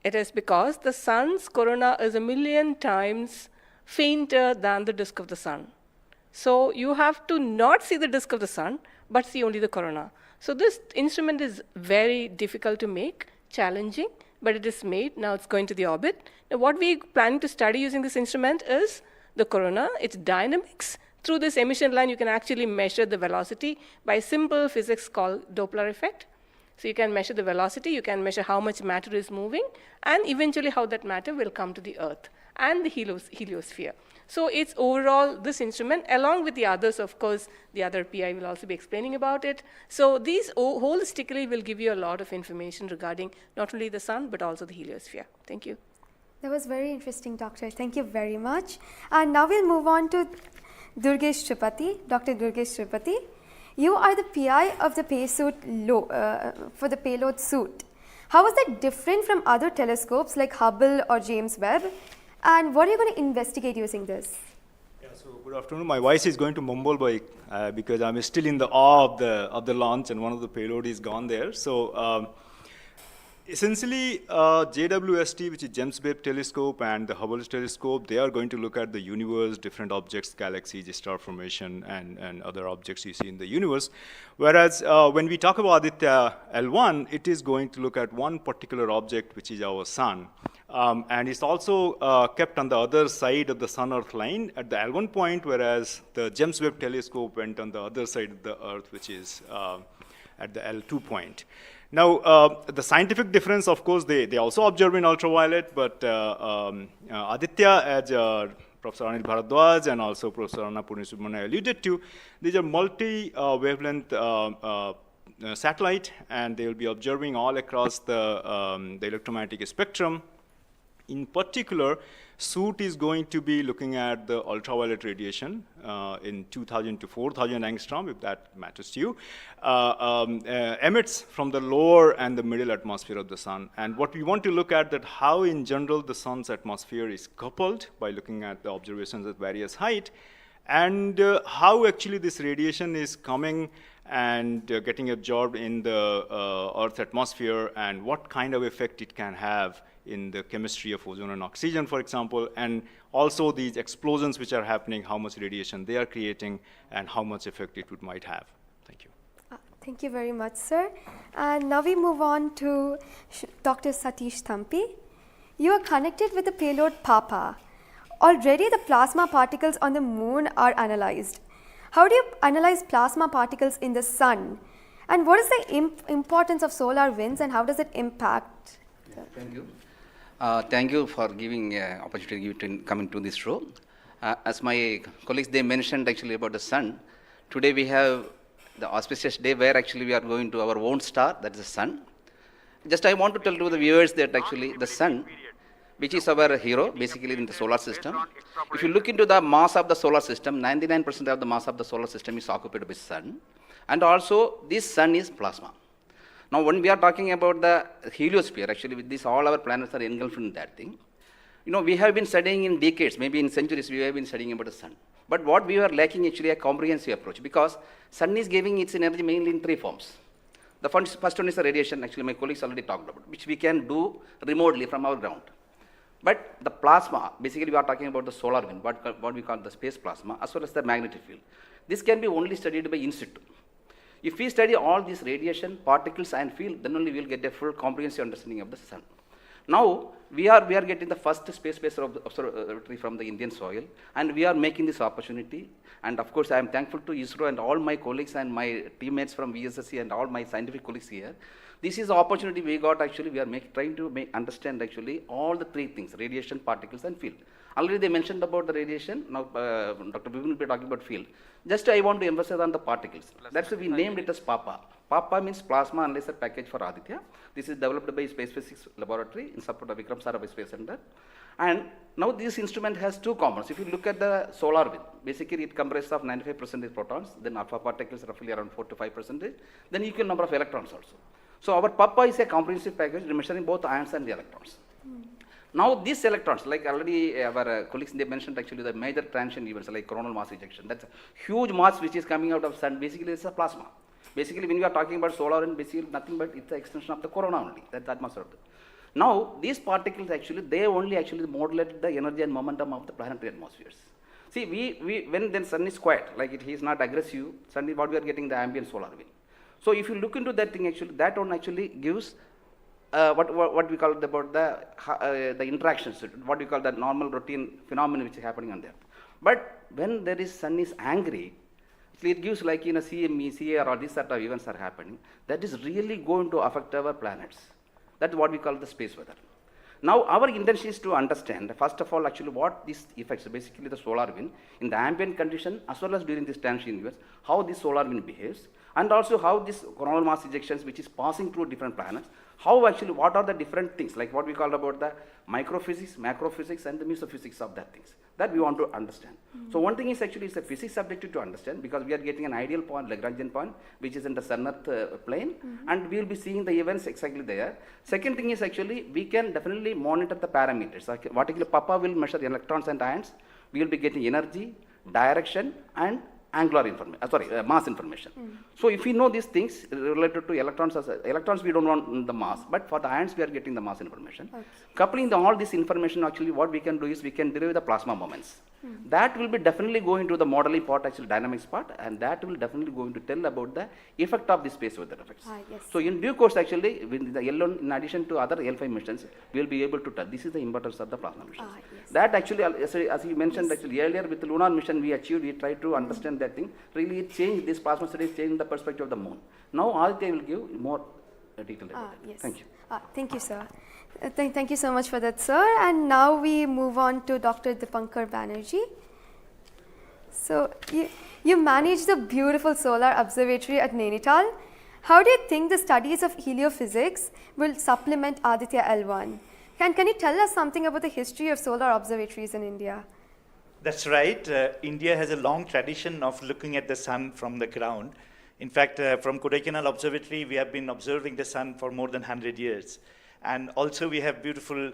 It is because the sun's corona is 1,000,000 times fainter than the disk of the sun. So you have to not see the disk of the sun, but see only the corona. So this instrument is very difficult to make, challenging, but it is made. Now it's going to the orbit. Now what we're planning to study using this instrument is the corona, its dynamics. Through this emission line, you can actually measure the velocity by simple physics called Doppler effect. So you can measure the velocity, you can measure how much matter is moving, and eventually how that matter will come to the Earth and the heliosphere. So it's overall this instrument, along with the others, of course, the other PI will also be explaining about it. So these holistically will give you a lot of information regarding not only the sun, but also the heliosphere. Thank you. That was very interesting, Doctor. Thank you very much. And now we'll move on to Durgesh Tripathi, Dr. Durgesh Tripathi. You are the PI of the for the payload suit. How is that different from other telescopes like Hubble or James Webb? And what are you going to investigate using this? Yeah, so good afternoon. My voice is going to mumble because I'm still in the awe of the launch, and one of the payload is gone there. So essentially, JWST, which is James Webb Telescope, and the Hubble Telescope, they are going to look at the universe, different objects, galaxies, star formation, and other objects you see in the universe. Whereas when we talk about Adhithya L1, it is going to look at one particular object, which is our sun. And it's also kept on the other side of the Sun-Earth line at the L1 point, whereas the James Webb Telescope went on the other side of the Earth, which is at the L2 point. Now, the scientific difference, of course, they also observe in ultraviolet, but Adhithya, as Professor Anil Bharadwaj and also Professor Anna Purnisubramanian alluded to, these are multi-wavelength satellite, and they will be observing all across the electromagnetic spectrum. In particular, SUIT is going to be looking at the ultraviolet radiation in 2000 to 4000 angstrom, if that matters to you, emits from the lower and the middle atmosphere of the sun. And what we want to look at that how in general the sun's atmosphere is coupled by looking at the observations at various height, and how actually this radiation is coming and getting absorbed in the Earth's atmosphere, and what kind of effect it can have in the chemistry of ozone and oxygen, for example, and also these explosions which are happening, how much radiation they are creating, and how much effect it might have. Thank you. Thank you very much, sir. And now we move on to Dr. Satish Thampi. You are connected with the payload PAPA. Already the plasma particles on the moon are analyzed. How do you analyze plasma particles in the sun? And what is the importance of solar winds, and how does it impact? Thank you. Thank you for giving opportunity to come into this show. As my colleagues, they mentioned actually about the sun. Today we have the auspicious day where actually we are going to our own star, that is the sun. Just I want to tell to the viewers that actually the sun, which is our hero, basically in the solar system. If you look into the mass of the solar system, 99% of the mass of the solar system is occupied by sun. And also this sun is plasma. Now, when we are talking about the heliosphere, actually with this, all our planets are engulfed in that thing. You know, we have been studying in decades, maybe in centuries, we have been studying about the sun. But what we are lacking actually a comprehensive approach, because sun is giving its energy mainly in three forms. The first one is the radiation, actually my colleagues already talked about, which we can do remotely from our ground. But the plasma, basically we are talking about the solar wind, what we call the space plasma, as well as the magnetic field. This can be only studied by in situ. If we study all these radiation, particles and field, then only we will get a full comprehensive understanding of the sun. Now, we are getting the first space-based observatory from the Indian soil, and we are making this opportunity. And of course, I am thankful to Isro and all my colleagues and my teammates from VSSC and all my scientific colleagues here. This is the opportunity we got actually, we are trying to understand actually all the three things, radiation, particles and field. Already they mentioned about the radiation, now Dr. Bivin will be talking about field. Just I want to emphasize on the particles. That's why we named it as PAPA. PAPA means Plasma Analyzer Package for Adhithya. This is developed by Space Physics Laboratory in support of Vikram Sarabhai Space Center. And now this instrument has two components. If you look at the solar wind, basically it comprises of 95% protons, then alpha particles roughly around 4 to 5%, then equal number of electrons also. So our PAPA is a comprehensive package measuring both ions and the electrons. Now these electrons, like already our colleagues, they mentioned actually the major transition events like coronal mass ejection. That's a huge mass which is coming out of sun. Basically it's a plasma. Basically when we are talking about solar and basically nothing but it's the extension of the corona only. That must have. Now these particles actually, they only actually modulate the energy and momentum of the planetary atmospheres. See, when then sun is quiet, like it is not aggressive, sun is what we are getting the ambient solar wind. So if you look into that thing actually, that one actually gives what we call it about the interactions, what we call the normal routine phenomenon which is happening on there. But when there is sun is angry, it gives like CME, CAR, or these sort of events are happening, that is really going to affect our planets. That's what we call the space weather. Now, our intention is to understand, first of all, actually what these effects, basically the solar wind, in the ambient condition, as well as during this transition universe, how this solar wind behaves, and also how this coronal mass ejections, which is passing through different planets, how actually, what are the different things, like what we call about the microphysics, macrophysics, and the mesophysics of that things, that we want to understand. So one thing is actually, it's a physics subjective to understand, because we are getting an ideal point, Lagrangian point, which is in the sun-earth plane, and we will be seeing the events exactly there. Second thing is actually, we can definitely monitor the parameters. Like what actually Papa will measure electrons and ions, we will be getting energy, direction, and angular information, mass information. So if we know these things related to electrons, electrons we don't want the mass, but for the ions we are getting the mass information. Okay. Coupling all this information, actually what we can do is we can derive the plasma moments. That will be definitely going to the modeling part, actually dynamics part, and that will definitely going to tell about the effect of the space weather effects. Yes. So in due course, actually, with the L1, in addition to other L5 missions, we will be able to tell. This is the importance of the plasma missions. Yes. That actually, as you mentioned, actually earlier with the lunar mission we achieved, we tried to understand that thing. Really, it changed, this plasma studies changed the perspective of the moon. Now, Adhithya will give more detail about it. Yes. Thank you. Thank you, sir. Thank you so much for that, sir. And now we move on to Dr. Dipankar Banerjee. So, you manage the beautiful solar observatory at Nainital. How do you think the studies of heliophysics will supplement Adhithya L1? Can you tell us something about the history of solar observatories in India? That's right. India has a long tradition of looking at the sun from the ground. In fact, from Kodaikanal Observatory, we have been observing the sun for more than 100 years. And also we have beautiful,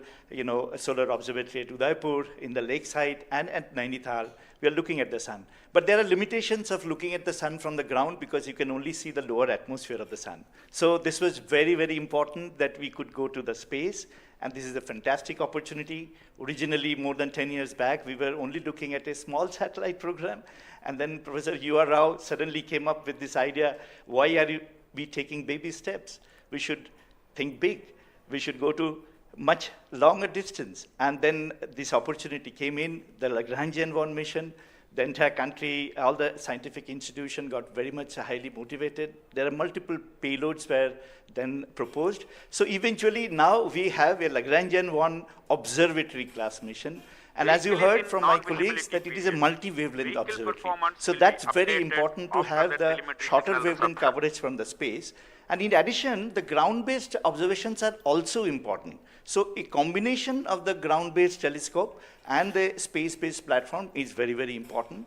solar observatory at Udaipur, in the lakeside, and at Nainital. We are looking at the sun. But there are limitations of looking at the sun from the ground because you can only see the lower atmosphere of the sun. So this was very, very important that we could go to the space. And this is a fantastic opportunity. Originally, more than 10 years back, we were only looking at a small satellite program. And then Professor U.R. Rao suddenly came up with this idea, why are we taking baby steps? We should think big. We should go to much longer distance. And then this opportunity came in, the Lagrangian 1 mission. The entire country, all the scientific institution got very much highly motivated. There are multiple payloads were then proposed. So eventually now we have a Lagrangian 1 observatory class mission. And as you heard from my colleagues, that it is a multi-wavelength observatory. So that's very important to have the shorter wavelength coverage from the space. And in addition, the ground-based observations are also important. So a combination of the ground-based telescope and the space-based platform is very, very important.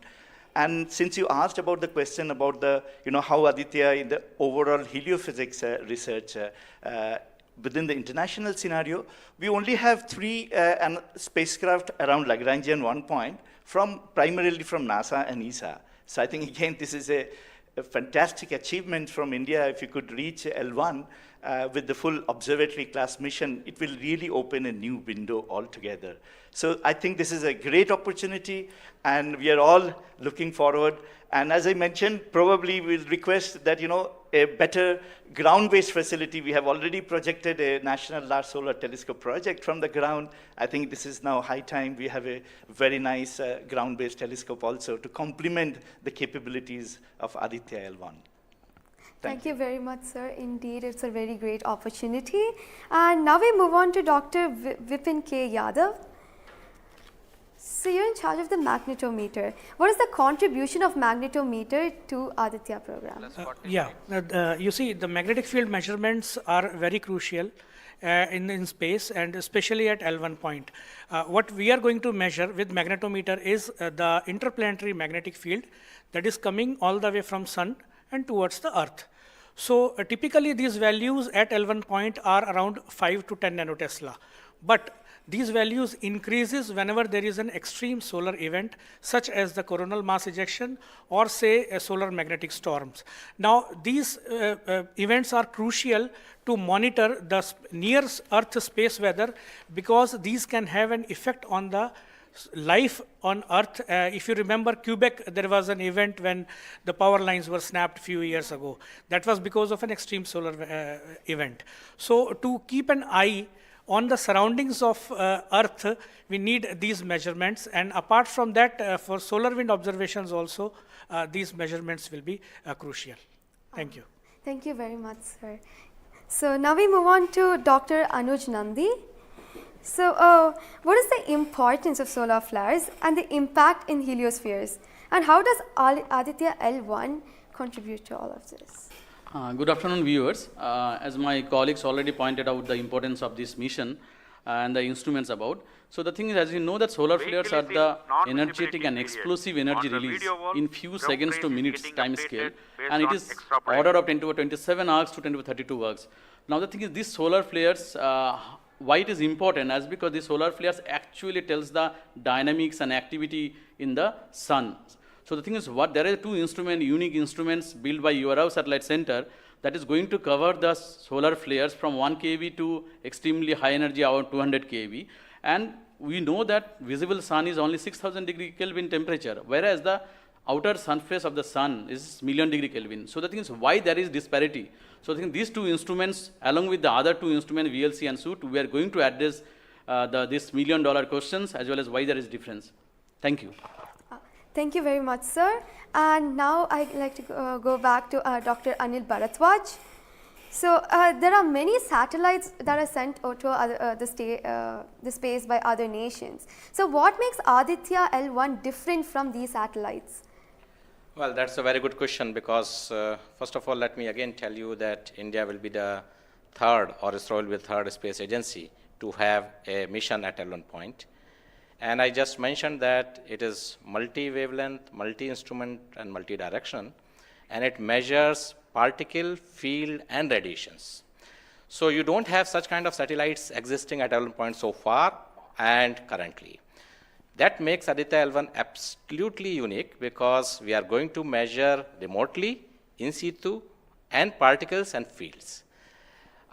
And since you asked about the question about the, how Adhithya in the overall heliophysics research within the international scenario, we only have 3 spacecraft around Lagrangian 1 point primarily from NASA and ESA. So I think again, this is a fantastic achievement from India. If you could reach L1 with the full observatory class mission, it will really open a new window altogether. So I think this is a great opportunity, and we are all looking forward. And as I mentioned, probably we'll request that, a better ground-based facility. We have already projected a National Large Solar Telescope project from the ground. I think this is now high time we have a very nice ground-based telescope also to complement the capabilities of Adhithya L1. Thank you very much, sir. Indeed, it's a very great opportunity. And now we move on to Dr. Vipin K. Yadav. So you're in charge of the magnetometer. What is the contribution of magnetometer to Adhithya program? You see, the magnetic field measurements are very crucial in space, and especially at L1 point. What we are going to measure with magnetometer is the interplanetary magnetic field that is coming all the way from sun and towards the earth. So typically these values at L1 point are around 5 to 10 nanotesla. But these values increases whenever there is an extreme solar event, such as the coronal mass ejection or say a solar magnetic storms. Now these events are crucial to monitor the near Earth space weather, because these can have an effect on the life on Earth. If you remember Quebec, there was an event when the power lines were snapped a few years ago. That was because of an extreme solar event. So to keep an eye on the surroundings of Earth, we need these measurements. And apart from that, for solar wind observations also, these measurements will be crucial. Thank you. Thank you very much, sir. So now we move on to Dr. Anuj Nandi. So what is the importance of solar flares and the impact in heliospheres? And how does Adhithya L1 contribute to all of this? Good afternoon, viewers. As my colleagues already pointed out the importance of this mission and the instruments about. So the thing is, as you know, that solar flares are the energetic and explosive energy release in few seconds to minutes time scale, and it is order of 10 to 27 arcs to 10 to 32 arcs. Now the thing is, these solar flares, why it is important, as because the solar flares actually tells the dynamics and activity in the sun. So the thing is, there are two unique instruments built by URAV Satellite Center that is going to cover the solar flares from 1 kV to extremely high energy, around 200 kV. And we know that visible sun is only 6000 degree Kelvin temperature, whereas the outer surface of the sun is million degree Kelvin. So the thing is, why there is disparity? So I think these two instruments, along with the other two instruments, VLC and SUIT, we are going to address this $1 million questions as well as why there is difference. Thank you. Thank you very much, sir. And now I'd like to go back to Dr. Anil Bharadwaj. So there are many satellites that are sent to the space by other nations. So what makes Adhithya L1 different from these satellites? Well, that's a very good question because, first of all, let me again tell you that India will be the third, or Isro will be the third space agency to have a mission at L1 point. And I just mentioned that it is multi-wavelength, multi-instrument, and multi-direction, and it measures particle, field, and radiations. So you don't have such kind of satellites existing at L1 point so far and currently. That makes Adhithya L1 absolutely unique because we are going to measure remotely, in situ, and particles and fields.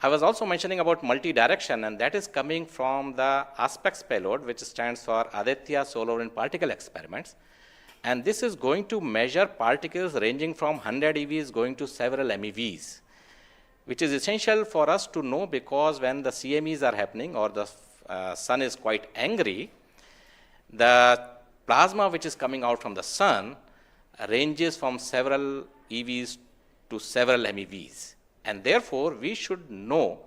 I was also mentioning about multi-direction, and that is coming from the ASPECTS payload, which stands for Adhithya Solar and Particle Experiments. And this is going to measure particles ranging from 100 EVs going to several MeVs, which is essential for us to know because when the CMEs are happening or the sun is quite angry, the plasma which is coming out from the sun ranges from several EVs to several MeVs. And therefore, we should know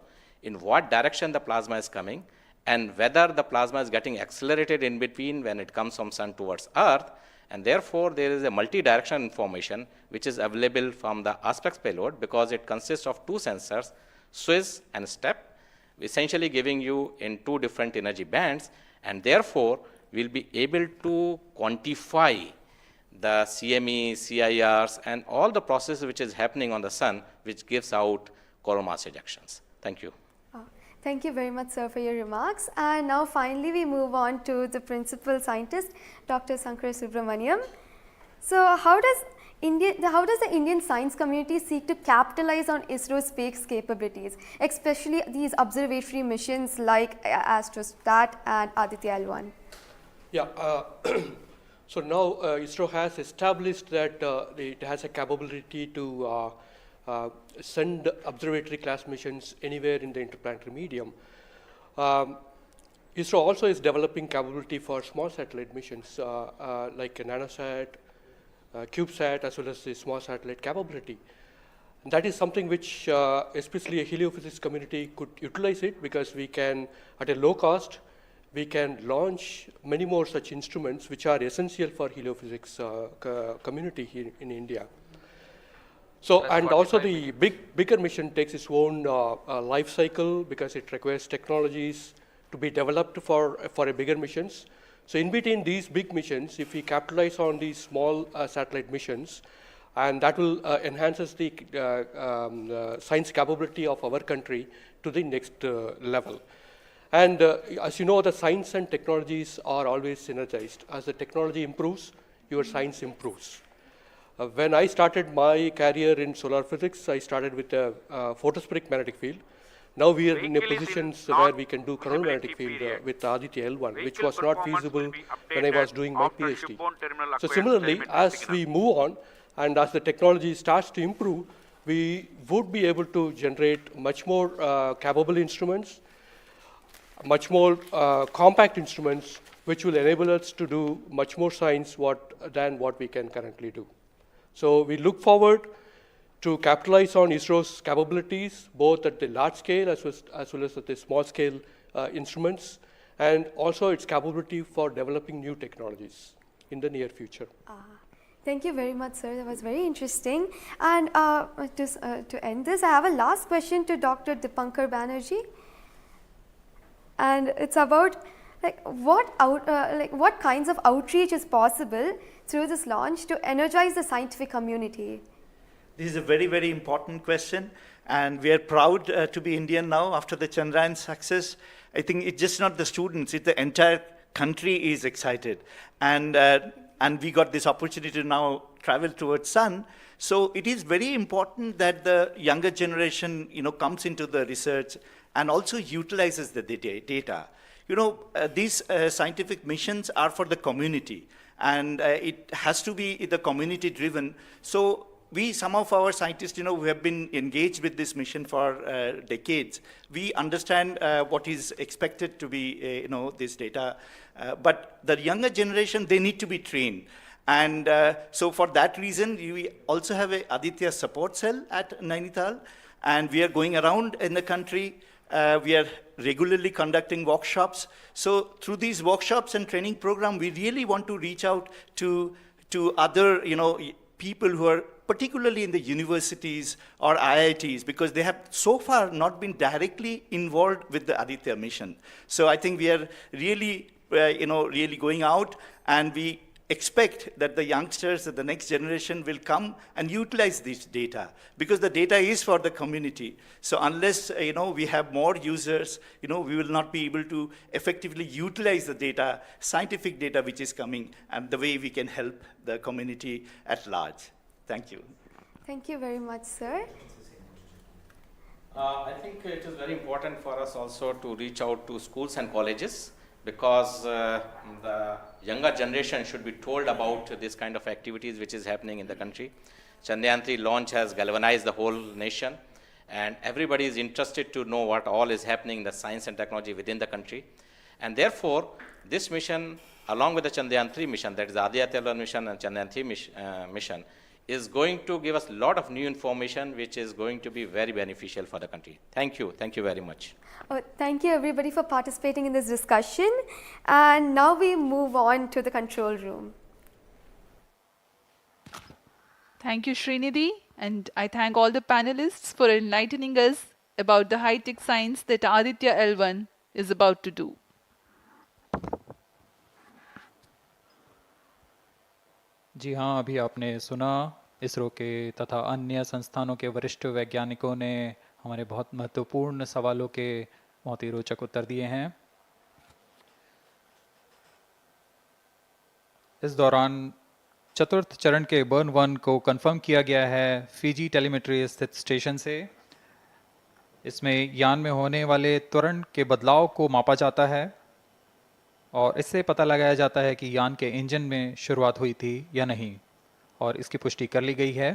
in what direction the plasma is coming and whether the plasma is getting accelerated in between when it comes from sun towards earth. And therefore, there is a multi-direction information which is available from the ASPECTS payload because it consists of two sensors, SWIS and STEP, essentially giving you in two different energy bands. And therefore, we'll be able to quantify the CME, CIRs, and all the processes which is happening on the sun, which gives out coronal mass ejections. Thank you. Thank you very much, sir, for your remarks. And now finally, we move on to the principal scientist, Dr. Sankar Subramaniam. So how does the Indian science community seek to capitalize on ISRO's space capabilities, especially these observatory missions like ASTROSAT and Adhithya L1? Yeah. So now ISRO has established that it has a capability to send observatory class missions anywhere in the interplanetary medium. ISRO also is developing capability for small satellite missions like a nanosat, CubeSat, as well as the small satellite capability. And that is something which especially a heliophysics community could utilize it because we can, at a low cost, we can launch many more such instruments which are essential for heliophysics community here in India. So, and also the bigger mission takes its own life cycle because it requires technologies to be developed for a bigger missions. So in between these big missions, if we capitalize on these small satellite missions, and that will enhances the science capability of our country to the next level. And as you know, the science and technologies are always synergized. As the technology improves, your science improves. When I started my career in solar physics, I started with a photospheric magnetic field. Now we are in a position where we can do coronal magnetic field with Adhithya L1, which was not feasible when I was doing my PhD. So similarly, as we move on and as the technology starts to improve, we would be able to generate much more capable instruments, much more compact instruments, which will enable us to do much more science than what we can currently do. So we look forward to capitalize on ISRO's capabilities, both at the large scale as well as at the small scale instruments, and also its capability for developing new technologies in the near future. Thank you very much, sir. That was very interesting. And to end this, I have a last question to Dr. Dipankar Banerjee. And it's about what kinds of outreach is possible through this launch to energize the scientific community? This is a very, very important question, and we are proud to be Indian now after the Chandrayaan success. I think it's just not the students, it's the entire country is excited. And we got this opportunity to now travel towards Sun. So it is very important that the younger generation, comes into the research and also utilizes the data. These scientific missions are for the community, and it has to be the community driven. So some of our scientists, who have been engaged with this mission for decades, we understand what is expected to be, this data. But the younger generation, they need to be trained. And so for that reason, we also have a Adhithya support cell at Nainital, and we are going around in the country. We are regularly conducting workshops. So through these workshops and training program, we really want to reach out to other, people who are particularly in the universities or IITs, because they have so far not been directly involved with the Adhithya mission. So I think we are really, really going out, and we expect that the youngsters, the next generation will come and utilize this data, because the data is for the community. So unless, we have more users, we will not be able to effectively utilize the data, scientific data which is coming, and the way we can help the community at large. Thank you. Thank you very much, sir. I think it is very important for us also to reach out to schools and colleges, because the younger generation should be told about this kind of activities which is happening in the country. Chandrayaan 3 launch has galvanized the whole nation, and everybody is interested to know what all is happening in the science and technology within the country. And therefore, this mission, along with the Chandrayaan 3 mission, that is the Adhithya mission and Chandrayaan 3 mission, is going to give us a lot of new information which is going to be very beneficial for the country. Thank you. Thank you very much. Thank you everybody for participating in this discussion. And now we move on to the control room. Thank you, Srinidhi, and I thank all the panelists for enlightening us about the high-tech science that Adhithya L1 is about to do. जी हाँ, अभी आपने सुना इसरो के तथा अन्य संस्थानों के वरिष्ठ वैज्ञानिकों ने हमारे बहुत महत्वपूर्ण सवालों के बहुत ही रोचक उत्तर दिए हैं। इस दौरान चतुर्थ चरण के बर्न 1 को कंफर्म किया गया है फिजी टेलीमेट्री स्थित स्टेशन से। इसमें यान में होने वाले त्वरण के बदलाव को मापा जाता है और इससे पता लगाया जाता है कि यान के इंजन में शुरुआत हुई थी या नहीं, और इसकी पुष्टि कर ली गई है।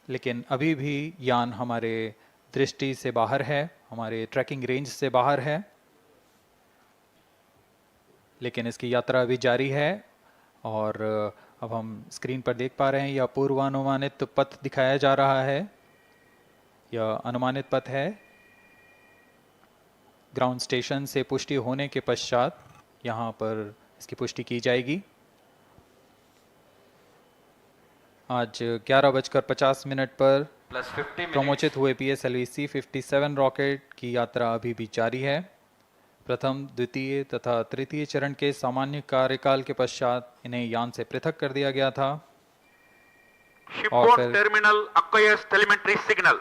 लेकिन अभी भी यान हमारे दृष्टि से बाहर है, हमारे ट्रैकिंग रेंज से बाहर है, लेकिन इसकी यात्रा अभी जारी है। और अब हम स्क्रीन पर देख पा रहे हैं यह पूर्वानुमानित पथ दिखाया जा रहा है। यह अनुमानित पथ है। ग्राउंड स्टेशन से पुष्टि होने के पश्चात यहाँ पर इसकी पुष्टि की जाएगी। आज 11:50 पर प्रमोचित हुए PSLV C-57 रॉकेट की यात्रा अभी भी जारी है। प्रथम, द्वितीय तथा तृतीय चरण के सामान्य कार्यकाल के पश्चात इन्हें यान से पृथक कर दिया गया था। और फिर टर्मिनल acquires telemetry signal।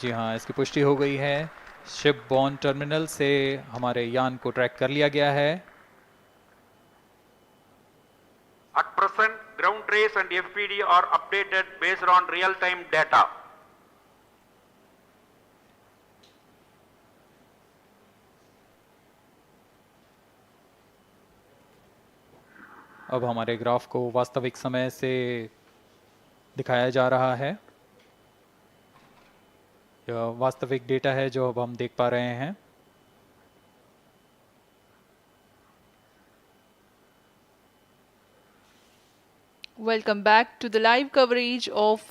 जी हाँ, इसकी पुष्टि हो गई है। शिपबॉर्न टर्मिनल से हमारे यान को ट्रैक कर लिया गया है। At present, ground trace and FPD are updated based on real-time data. अब हमारे ग्राफ को वास्तविक समय से दिखाया जा रहा है। यह वास्तविक डेटा है जो अब हम देख पा रहे हैं। Welcome back to the live coverage of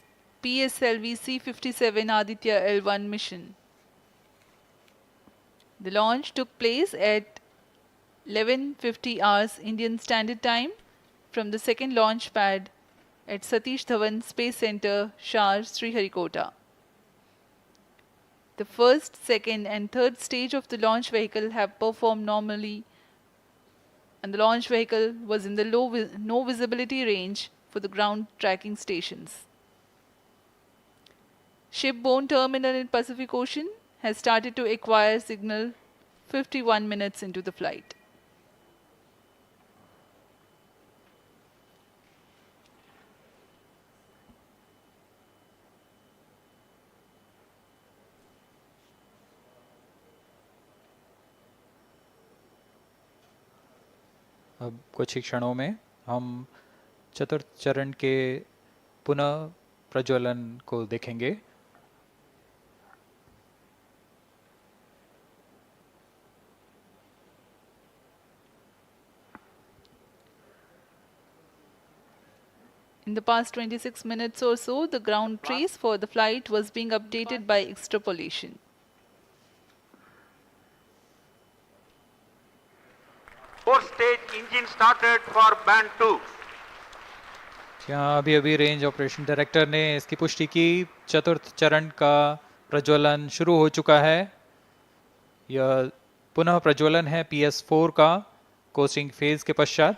PSLV C-57 Adhithya L1 mission. The launch took place at 11:50 hours Indian Standard Time from the second launch pad at Satish Dhawan Space Center, Shar, Sriharikota. The first, second and third stage of the launch vehicle have performed normally, and the launch vehicle was in the no visibility range for the ground tracking stations. Shipborne terminal in Pacific Ocean has started to acquire signal 51 minutes into the flight. अब कुछ ही क्षणों में हम चतुर्थ चरण के पुनः प्रज्वलन को देखेंगे। In the past 26 minutes or so, the ground trace for the flight was being updated by extrapolation. Fourth stage engine started for band 2. यहाँ अभी रेंज ऑपरेशन डायरेक्टर ने इसकी पुष्टि की, चतुर्थ चरण का प्रज्वलन शुरू हो चुका है। यह पुनः प्रज्वलन है PS4 का कोस्टिंग फेज के पश्चात।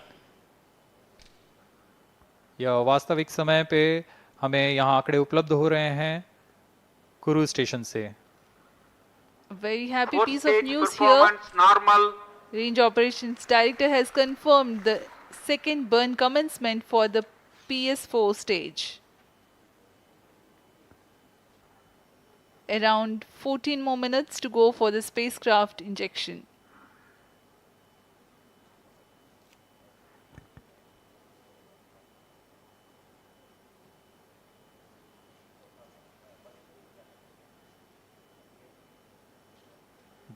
यह वास्तविक समय पे हमें यहाँ आंकड़े उपलब्ध हो रहे हैं कुरू स्टेशन से। Very happy piece of news here. Normal. Range Operations Director has confirmed the second burn commencement for the PS4 stage. Around 14 more minutes to go for the spacecraft injection.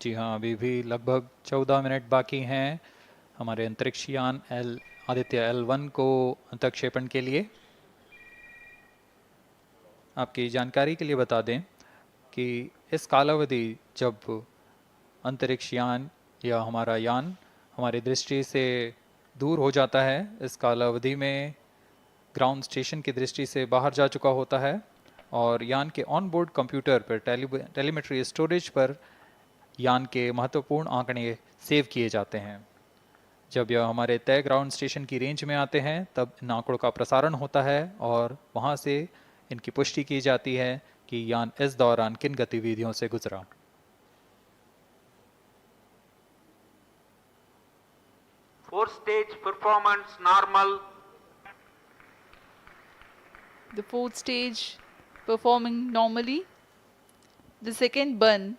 जी हाँ, अभी भी लगभग 14 मिनट बाकी हैं हमारे अंतरिक्ष यान आदित्य L1 को अंतक्षेपण के लिए। आपकी जानकारी के लिए बता दें कि इस कालावधि जब अंतरिक्ष यान या हमारा यान हमारी दृष्टि से दूर हो जाता है, इस कालावधि में ग्राउंड स्टेशन की दृष्टि से बाहर जा चुका होता है और यान के ऑन बोर्ड कंप्यूटर पर टेलीमेट्री स्टोरेज पर यान के महत्वपूर्ण आंकड़े सेव किए जाते हैं। जब यह हमारे तय ग्राउंड स्टेशन की रेंज में आते हैं तब इन आंकड़ों का प्रसारण होता है और वहां से इनकी पुष्टि की जाती है कि यान इस दौरान किन गतिविधियों से गुजरा। Fourth stage performance normal. The fourth stage performing normally. The second burn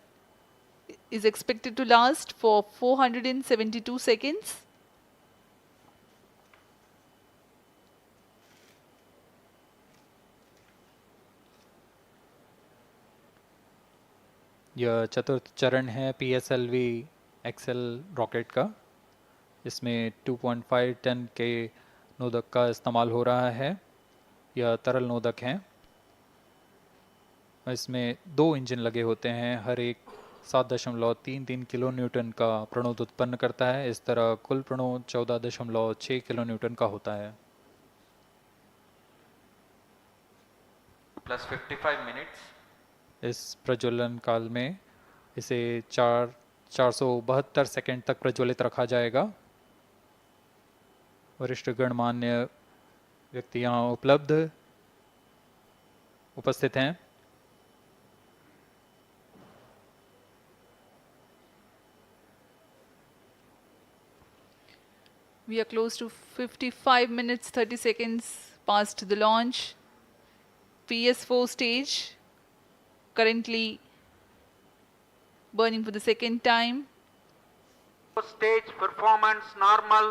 is expected to last for 472 seconds. यह चतुर्थ चरण है PSLV XL रॉकेट का। इसमें 2.5 टन के नोदक का इस्तेमाल हो रहा है। यह तरल नोदक हैं। इसमें 2 इंजन लगे होते हैं, हर एक 7.33 किलो न्यूटन का प्रणोद उत्पन्न करता है। इस तरह कुल प्रणोद 14.6 किलो न्यूटन का होता है। Plus 55 minutes. इस प्रज्वलन काल में इसे 472 सेकंड तक प्रज्वलित रखा जाएगा। वरिष्ठ गणमान्य व्यक्ति यहाँ उपस्थित हैं। We are close to 55 minutes 30 seconds past the launch. PS4 stage currently burning for the second time. Fourth stage performance normal.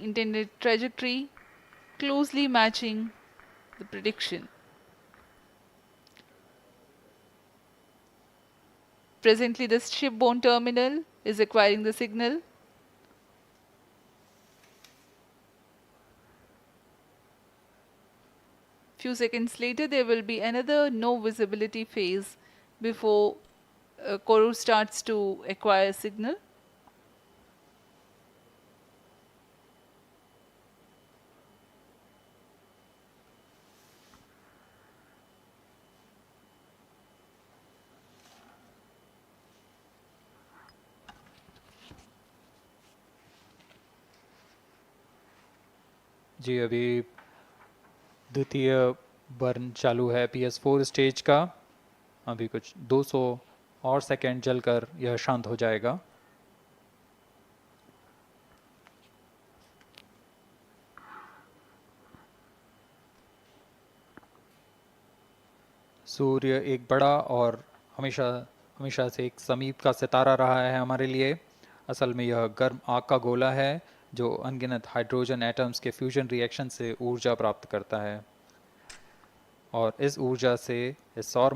intended trajectory closely matching the prediction. Presently, the shipborne terminal is acquiring the signal. Few seconds later, there will be another no visibility phase before Koru starts to acquire signal. जी अभी द्वितीय burn चालू है PS4 stage का। अभी कुछ 200 और second जलकर यह शांत हो जाएगा। सूर्य एक बड़ा और हमेशा से एक समीप का सितारा रहा है हमारे लिए। असल में यह गर्म आग का गोला है जो अनगिनत हाइड्रोजन एटम्स के फ्यूजन रिएक्शन से ऊर्जा प्राप्त करता है और इस ऊर्जा से इस सौर